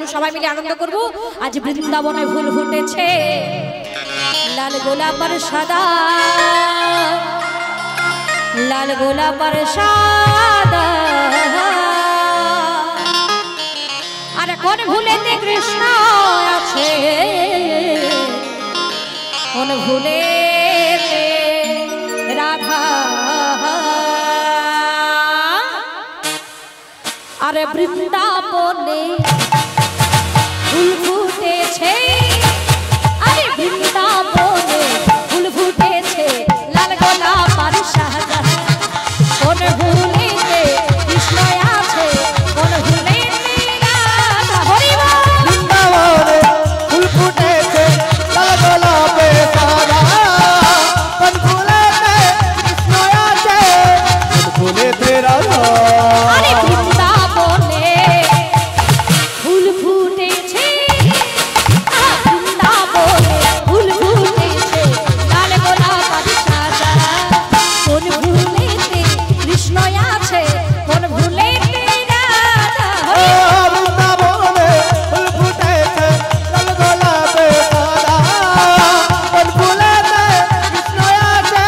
চলুন সবাই মিলে আনন্দ করব। আজ বৃন্দাবনে ফুল ফুটেছে, লাল গোলাপ আর সাদা, লাল গোলাপ আর সাদা। আর কোন ভুলেতে কৃষ্ণ আছে, কোন ভুলেতে রাধা। আরে বৃন্দাবনে ফুল ফুটেছে, আরে বৃন্দাবনে ফুল ফুটেছে, লাল গোলাপ আর সাদা। কোন ভুলেতে কৃষ্ণ আছে, কোন ভুলেতে রাধা। হরি বল। বৃন্দাবনে ফুল ফুটেছে, লাল গোলাপ সাদা। কোন ভুলেতে কৃষ্ণ আছে, কোন ভুলেতে রাধা। আরে বৃন্দাবনে ফুল ফুটেছে, বৃন্দাবনে ফুল ফুটেছে, লাল গোলাপ আর সাদা। কোন ভুলেতে কৃষ্ণ আছে, কোন ভুলেতে রাধা। বৃন্দাবনে ফুল ফুটেছে, লাল গোলাপ সাদা। কোন ভুলেতে কৃষ্ণ আছে,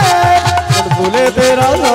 কোন ভুলেতে রাধা।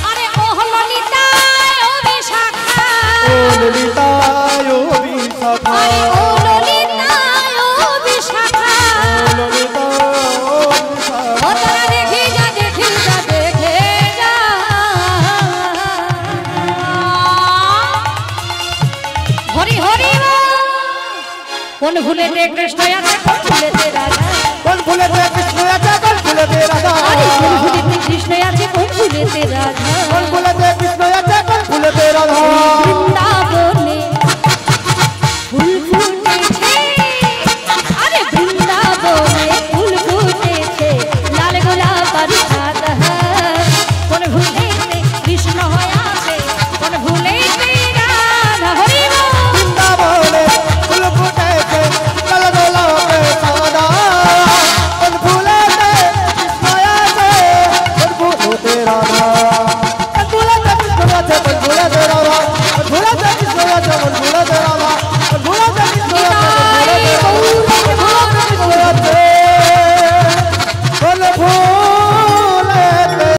আরে ওহ ললিতায় ও বিশাখা, ললিতায় ও বিশাখা, আরে ও ললিতায় ও বিশাখা। ললিতায় ও বিশাখা। ও তারা দেখে যা, দেখে যা, দেখে যা। হরি হরি বল। কোন ভুলেতে কৃষ্ণ আছে, কোন ভুলেতে রাধা। কোন ভুলেতে কৃষ্ণ আছে, কোন ভুলেতে রাধা। আরে কোন ভুলেতে কৃষ্ণ আছে, কোন ভুলেতে রাধা। কোন ভুলেতে কৃষ্ণ আছে, কোন ভুলেতে রাধা। বৃন্দাবনে ফুল ফুটেছে, আরে বৃন্দাবনে ফুল ফুটেছে, লাল গোলাপ আর সাদা। কোন ভুলেতে কৃষ্ণ আছে, কোন ভুলেতে রাধা। হরি বল। বৃন্দাবনে ফুল ফুটেছে, লাল গোলাপ সাদা। কোন ভুলেতে কৃষ্ণ আছে, কোন ভুলেতে রাধা। কোন ভুলেতে কৃষ্ণ আছে, কোন ভুলেতে রাধা। কোন ভুলেতে কৃষ্ণ আছে, কোন ভুলেতে রাধা।